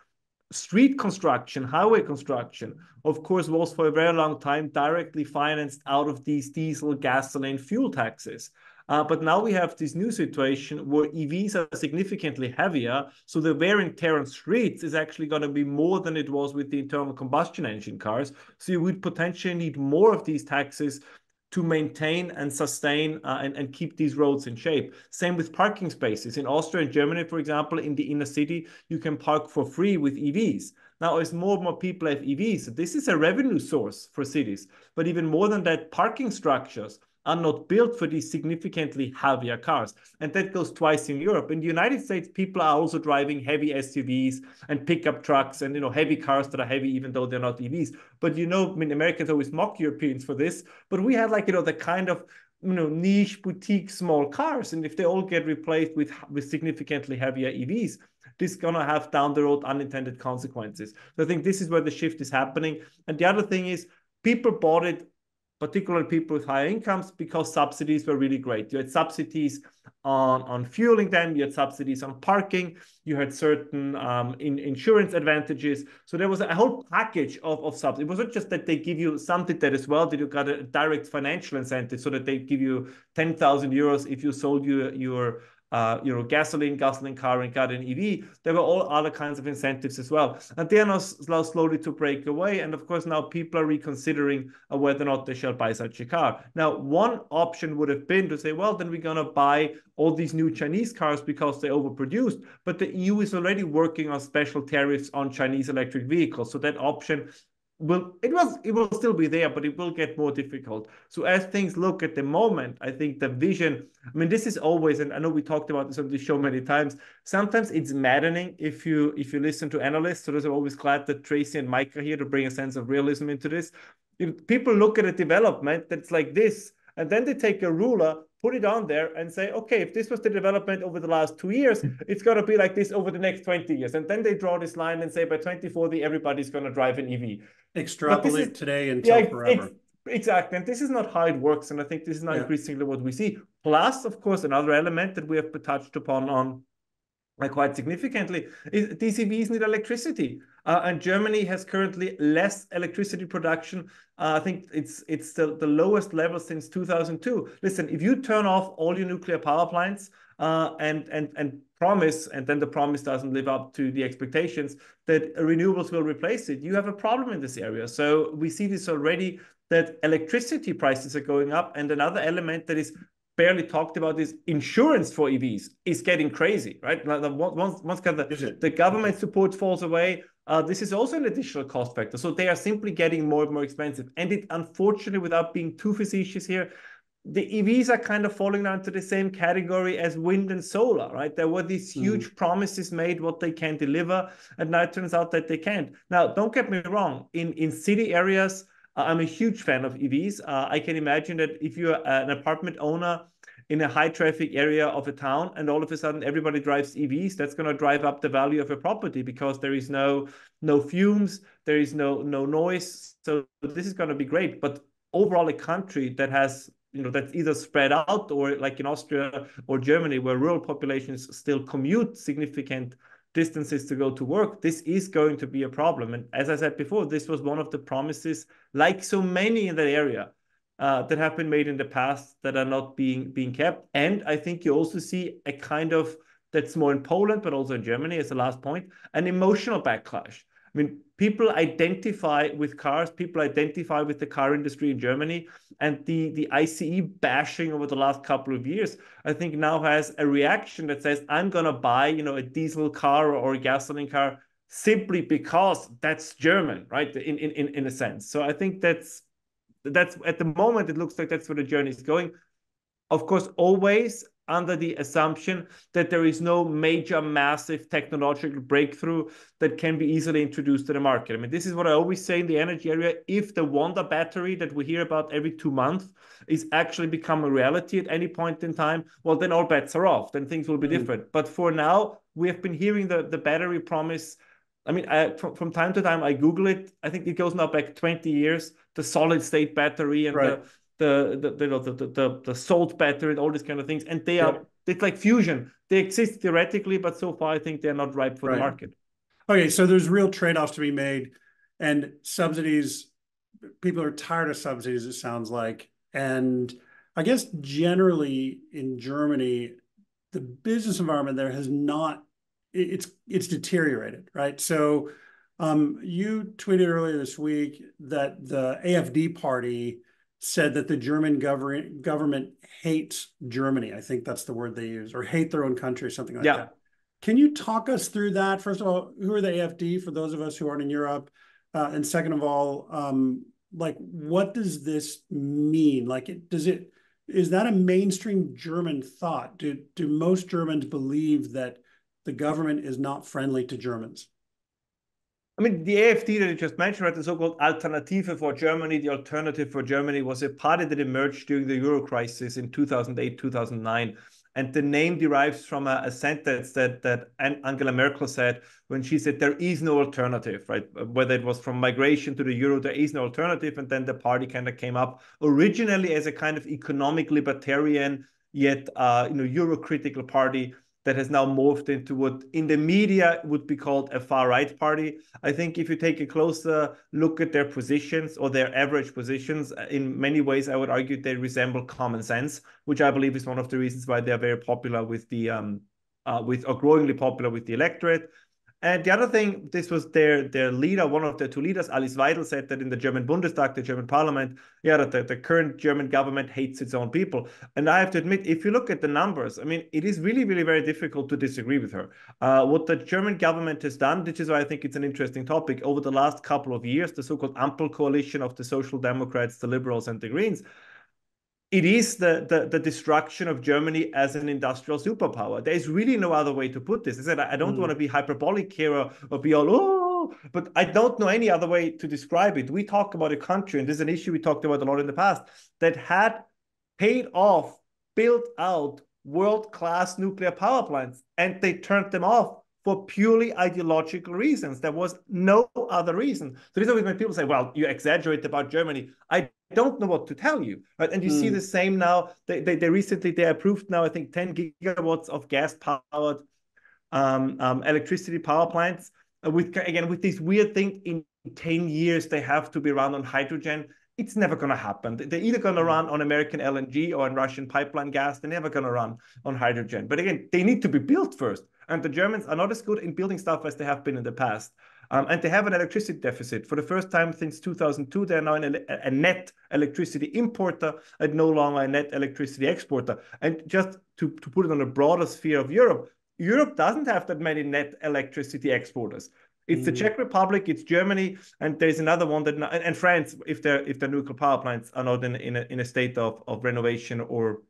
street construction, highway construction, of course, was for a very long time directly financed out of these diesel, gasoline, fuel taxes. But now we have this new situation where EVs are significantly heavier. So the wear and tear on streets is actually going to be more than it was with the internal combustion engine cars. So you would potentially need more of these taxes to maintain and sustain and keep these roads in shape. Same with parking spaces. In Austria and Germany, for example, in the inner city, you can park for free with EVs. Now, as more and more people have EVs, this is a revenue source for cities. But even more than that, parking structures are not built for these significantly heavier cars. And that goes twice in Europe. In the United States, people are also driving heavy SUVs and pickup trucks and heavy cars that are heavy, even though they're not EVs. But I mean, Americans always mock Europeans for this. But we have the kind of niche boutique small cars. And if they all get replaced with significantly heavier EVs, this is going to have down the road unintended consequences. So I think this is where the shift is happening. And the other thing is people bought it, particularly people with higher incomes, because subsidies were really great. You had subsidies on fueling them, you had subsidies on parking, you had certain insurance advantages. So there was a whole package of subsidies. It wasn't just that they give you something that as well, that you got a direct financial incentive, so that they give you 10,000 euros if you sold your gasoline car and got an EV. There were all other kinds of incentives as well. And they are now slowly to break away. And of course, now people are reconsidering whether or not they shall buy such a car. Now, one option would have been to say, well, then we're going to buy all these new Chinese cars because they overproduced. But the EU is already working on special tariffs on Chinese electric vehicles. So that option it will still be there, but it will get more difficult. So as things look at the moment, I think the vision, I mean, this is always, and I know we talked about this on this show many times, sometimes it's maddening if you listen to analysts. So I'm always glad that Tracy and Mike are here to bring a sense of realism into this. People look at a development that's like this, and then they take a ruler, put it on there and say, okay, if this was the development over the last 2 years, it's going to be like this over the next 20 years. And then they draw this line and say by 2040, everybody's going to drive an EV. Extrapolate today until forever. Exactly. And this is not how it works. And I think this is now increasingly what we see. Plus, of course, another element that we have touched upon quite significantly is these EVs need electricity. And Germany has currently less electricity production. I think it's the lowest level since 2002. Listen, if you turn off all your nuclear power plants and promise, and then the promise doesn't live up to the expectations that renewables will replace it, you have a problem in this area. So we see this already, that electricity prices are going up. And another element that is barely talked about is insurance for EVs is getting crazy, right? Once kind of the government support falls away, this is also an additional cost factor. So they are simply getting more and more expensive. And it, unfortunately, without being too facetious here, the EVs are kind of falling down to the same category as wind and solar, right? There were these huge promises made what they can deliver, and now it turns out that they can't. Now, don't get me wrong. In city areas, I'm a huge fan of EVs. I can imagine that if you're an apartment owner in a high traffic area of a town and all of a sudden everybody drives EVs, that's going to drive up the value of a property because there is no fumes, there is no noise. So this is going to be great. But overall, a country that has, that's either spread out, or like in Austria or Germany, where rural populations still commute significant distances to go to work, this is going to be a problem. And as I said before, this was one of the promises, like so many in that area, that have been made in the past that are not being kept. And I think you also see a kind of, that's more in Poland, but also in Germany as the last point, an emotional backlash. I mean, people identify with cars, people identify with the car industry in Germany, and the ICE bashing over the last couple of years, I think now has a reaction that says, I'm going to buy, a diesel car or a gasoline car simply because that's German, right? In a sense. So I think that's at the moment, it looks like that's where the journey is going. Of course, always under the assumption that there is no major, massive technological breakthrough that can be easily introduced to the market. I mean, this is what I always say in the energy area. If the wonder battery that we hear about every 2 months is actually become a reality at any point in time, well, then all bets are off. Then things will be different. But for now, we have been hearing the battery promise. I mean, from time to time, I Google it. I think it goes now back 20 years, the solid state battery and the salt battery and all these kind of things. And they are, it's like fusion. They exist theoretically, but so far I think they're not ripe for the market. Okay, so there's real trade-offs to be made, and subsidies, people are tired of subsidies, it sounds like. And I guess generally in Germany, the business environment there has not, it's deteriorated, right? So you tweeted earlier this week that the AfD party said that the German government hates Germany. I think that's the word they use, or hate their own country or something like that. Can you talk us through that? First of all, who are the AfD for those of us who aren't in Europe? And second of all, like, what does this mean? Like, is that a mainstream German thought? Do most Germans believe that the government is not friendly to Germans? I mean, the AfD that you just mentioned, right, the so-called Alternative for Germany, the alternative for Germany, was a party that emerged during the Euro crisis in 2008, 2009. And the name derives from a sentence that Angela Merkel said when she said there is no alternative, right? Whether it was from migration to the euro, there is no alternative. And then the party kind of came up originally as a kind of economic libertarian, yet Euro-critical party that has now morphed into what in the media would be called a far-right party. I think if you take a closer look at their positions or their average positions, in many ways, I would argue they resemble common sense, which I believe is one of the reasons why they're very popular with the, or growingly popular with the electorate. And the other thing, this was their leader, one of their two leaders, Alice Weidel, said that in the German Bundestag, the German parliament, that the current German government hates its own people. And I have to admit, if you look at the numbers, I mean, it is really, really very difficult to disagree with her. What the German government has done, which is why I think it's an interesting topic, over the last couple of years, the so-called Ampel coalition of the Social Democrats, the Liberals, and the Greens, it is the destruction of Germany as an industrial superpower. There is really no other way to put this. I said, I don't want to be hyperbolic here or be all, but I don't know any other way to describe it. We talk about a country, and this is an issue we talked about a lot in the past, that had paid off, built out world-class nuclear power plants, and they turned them off for purely ideological reasons. There was no other reason. So this is always when people say, well, you exaggerate about Germany. I don't know what to tell you. Right? And you see the same now. They recently approved now, I think, 10 gigawatts of gas-powered electricity power plants. With this weird thing, in 10 years, they have to be run on hydrogen. It's never going to happen. They're either going to run on American LNG or on Russian pipeline gas. They're never going to run on hydrogen. But again, they need to be built first. And the Germans are not as good in building stuff as they have been in the past. And they have an electricity deficit. For the first time since 2002, they're now a net electricity importer and no longer a net electricity exporter. And just to put it on a broader sphere of Europe, Europe doesn't have that many net electricity exporters. It's the Czech Republic, it's Germany, and there's another one and France, if their nuclear power plants are not in a state of renovation or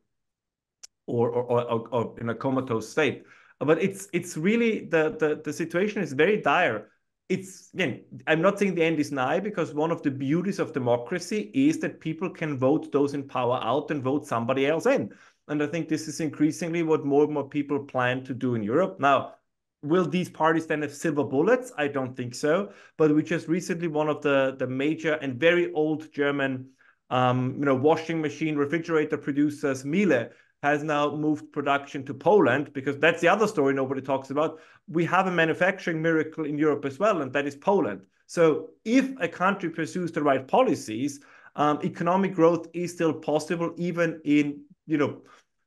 in a comatose state. But it's really the situation is very dire. Again, I'm not saying the end is nigh, because one of the beauties of democracy is that people can vote those in power out and vote somebody else in. And I think this is increasingly what more and more people plan to do in Europe. Now, will these parties then have silver bullets? I don't think so. But we just recently, one of the major and very old German washing machine refrigerator producers, Miele, has now moved production to Poland, because that's the other story nobody talks about. We have a manufacturing miracle in Europe as well, and that is Poland. So if a country pursues the right policies, economic growth is still possible, even in,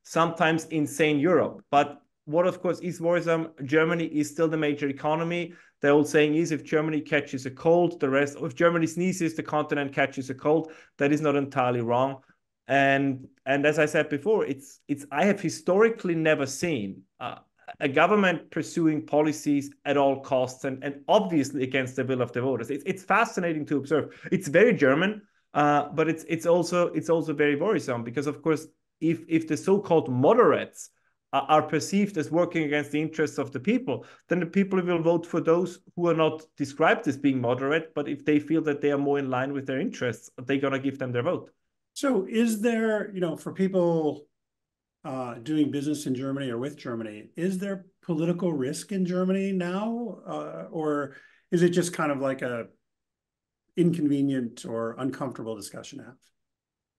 sometimes insane Europe. But what, of course, is worrisome, Germany is still the major economy. The old saying is, if Germany catches a cold, if Germany sneezes, the continent catches a cold. That is not entirely wrong. And as I said before, I have historically never seen a government pursuing policies at all costs and obviously against the will of the voters. It's fascinating to observe. It's very German, but it's also very worrisome, because, of course, if the so-called moderates are perceived as working against the interests of the people, then the people will vote for those who are not described as being moderate, but if they feel that they are more in line with their interests, they're going to give them their vote. So is there, for people doing business in Germany or with Germany, is there political risk in Germany now? Or is it just kind of like a inconvenient or uncomfortable discussion to have?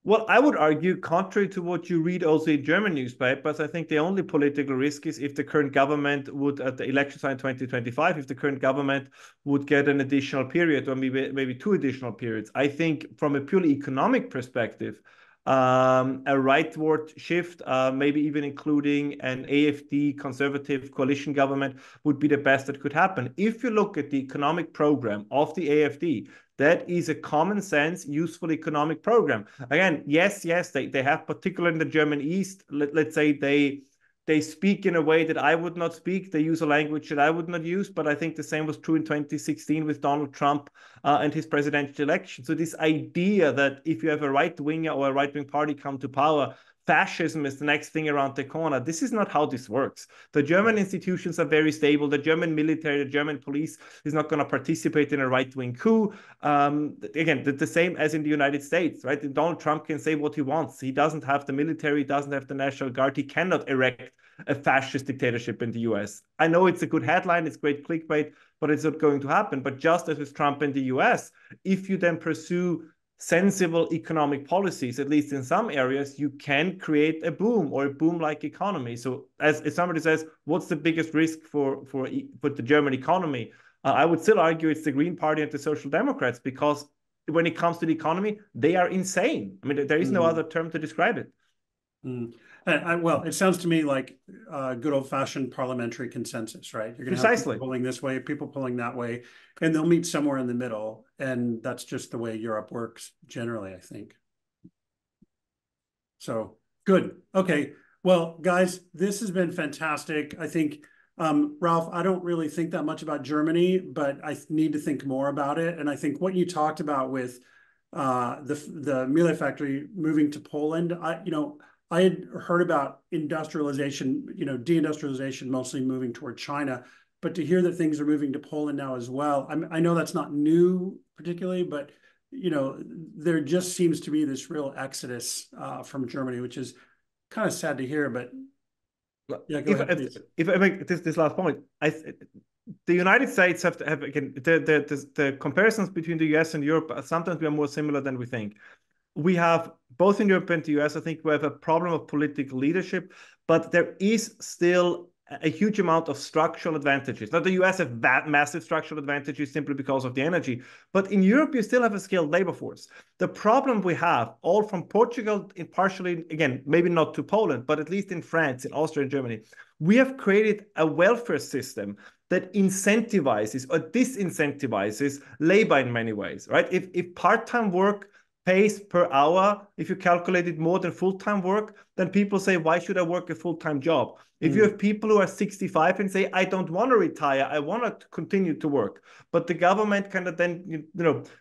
Well, I would argue, contrary to what you read also in German newspapers, I think the only political risk is if the current government would, at the elections in 2025, if the current government would get an additional period or maybe 2 additional periods. I think from a purely economic perspective, a rightward shift, maybe even including an AfD conservative coalition government, would be the best that could happen. If you look at the economic program of the AfD, that is a common sense, useful economic program. Again, yes, they have, particularly in the German East, let's say they speak in a way that I would not speak. They use a language that I would not use, but I think the same was true in 2016 with Donald Trump and his presidential election. So this idea that if you have a right-winger or a right-wing party come to power, fascism is the next thing around the corner. This is not how this works. The German institutions are very stable. The German military, the German police is not going to participate in a right-wing coup. Again, the same as in the United States, right? Donald Trump can say what he wants. He doesn't have the military, he doesn't have the National Guard. He cannot erect a fascist dictatorship in the US. I know it's a good headline, it's great clickbait, but it's not going to happen. But just as with Trump in the US, if you then pursue sensible economic policies, at least in some areas, you can create a boom or a boom-like economy. So as somebody says, what's the biggest risk for the German economy? I would still argue it's the Green Party and the Social Democrats, because when it comes to the economy, they are insane. I mean, there is no other term to describe it. Well, it sounds to me like good old-fashioned parliamentary consensus, right? You're going to have people pulling this way, people pulling that way, and they'll meet somewhere in the middle. And that's just the way Europe works generally, I think. So good. Okay. Well, guys, this has been fantastic. I think, Ralph, I don't really think that much about Germany, but I need to think more about it. And I think what you talked about with the Miele factory moving to Poland, I had heard about industrialization, deindustrialization mostly moving toward China, but to hear that things are moving to Poland now as well, I know that's not new particularly, but there just seems to be this real exodus from Germany, which is kind of sad to hear. But yeah, go ahead, please. If I make this last point, the United States have again the comparisons between the US and Europe, sometimes we are more similar than we think. We have, both in Europe and the US, I think we have a problem of political leadership, but there is still a huge amount of structural advantages. Now, the US have massive structural advantages simply because of the energy, but in Europe, you still have a skilled labor force. The problem we have, all from Portugal, partially, again, maybe not to Poland, but at least in France, in Austria, and Germany, we have created a welfare system that incentivizes or disincentivizes labor in many ways, right? If part-time work pays per hour, if you calculate it more than full-time work, then people say, why should I work a full-time job? If you have people who are 65 and say, I don't want to retire, I want to continue to work, but the government kind of then,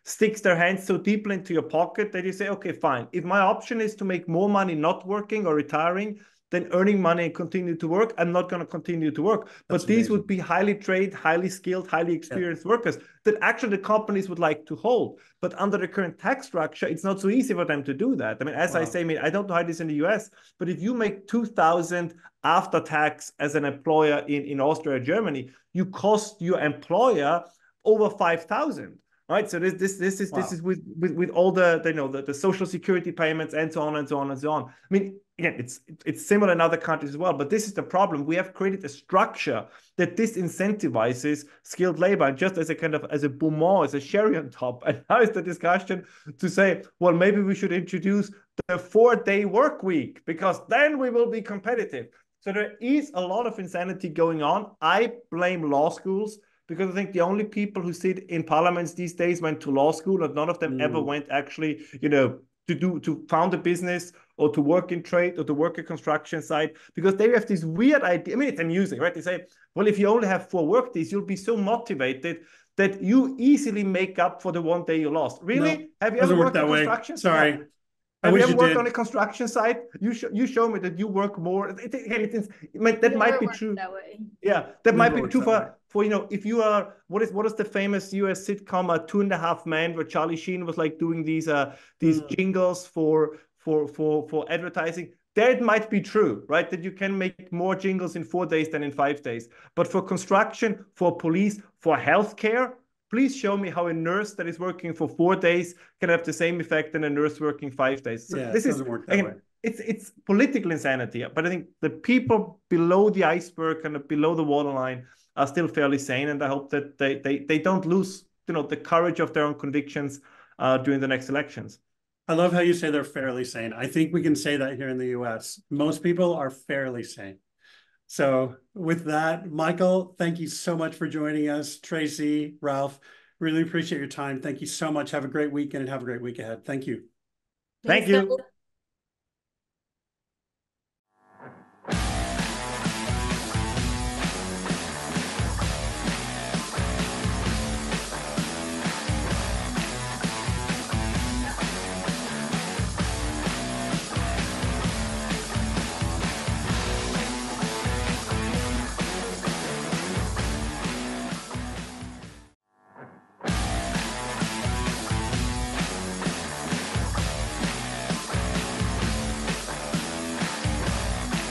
sticks their hands so deeply into your pocket that you say, okay, fine. If my option is to make more money not working or retiring, then earning money and continue to work, I'm not going to continue to work. But these would be highly trained, highly skilled, highly experienced workers that actually the companies would like to hold. But under the current tax structure, it's not so easy for them to do that. I mean, as I say, I don't know how it is in the US, but if you make 2,000 after tax as an employer in Austria or Germany, you cost your employer over 5,000. Right, so this is with all the social security payments and so on and so on and so on. I mean, again, it's similar in other countries as well, but this is the problem. We have created a structure that disincentivizes skilled labor, and just as a kind of as a bonbon, as a cherry on top. And now is the discussion to say, well, maybe we should introduce the 4-day work week because then we will be competitive. So there is a lot of insanity going on. I blame law schools, because I think the only people who sit in parliaments these days went to law school, and none of them ever went actually, to found a business or to work in trade or to work a construction site, because they have this weird idea. I mean, it's amusing, right? They say, well, if you only have 4 work days, you'll be so motivated that you easily make up for the 1 day you lost. Really? No, have you ever worked that in way. construction? Sorry. Yeah. Have you ever worked on a construction site? You show me that you work more. That might be true. That way. Yeah, that might be true for if you are what is the famous US sitcom Two and a Half Men, where Charlie Sheen was like doing these jingles for advertising. There it might be true, right? That you can make more jingles in 4 days than in 5 days. But for construction, for police, for healthcare, please show me how a nurse that is working for 4 days can have the same effect than a nurse working 5 days. So this doesn't work that way. It's political insanity, but I think the people below the iceberg, kind of below the waterline, are still fairly sane, and I hope that they don't lose the courage of their own convictions during the next elections. I love how you say they're fairly sane. I think we can say that here in the US. Most people are fairly sane. So with that, Michael, thank you so much for joining us. Tracy, Ralph, really appreciate your time. Thank you so much. Have a great weekend and have a great week ahead. Thank you. Thank you.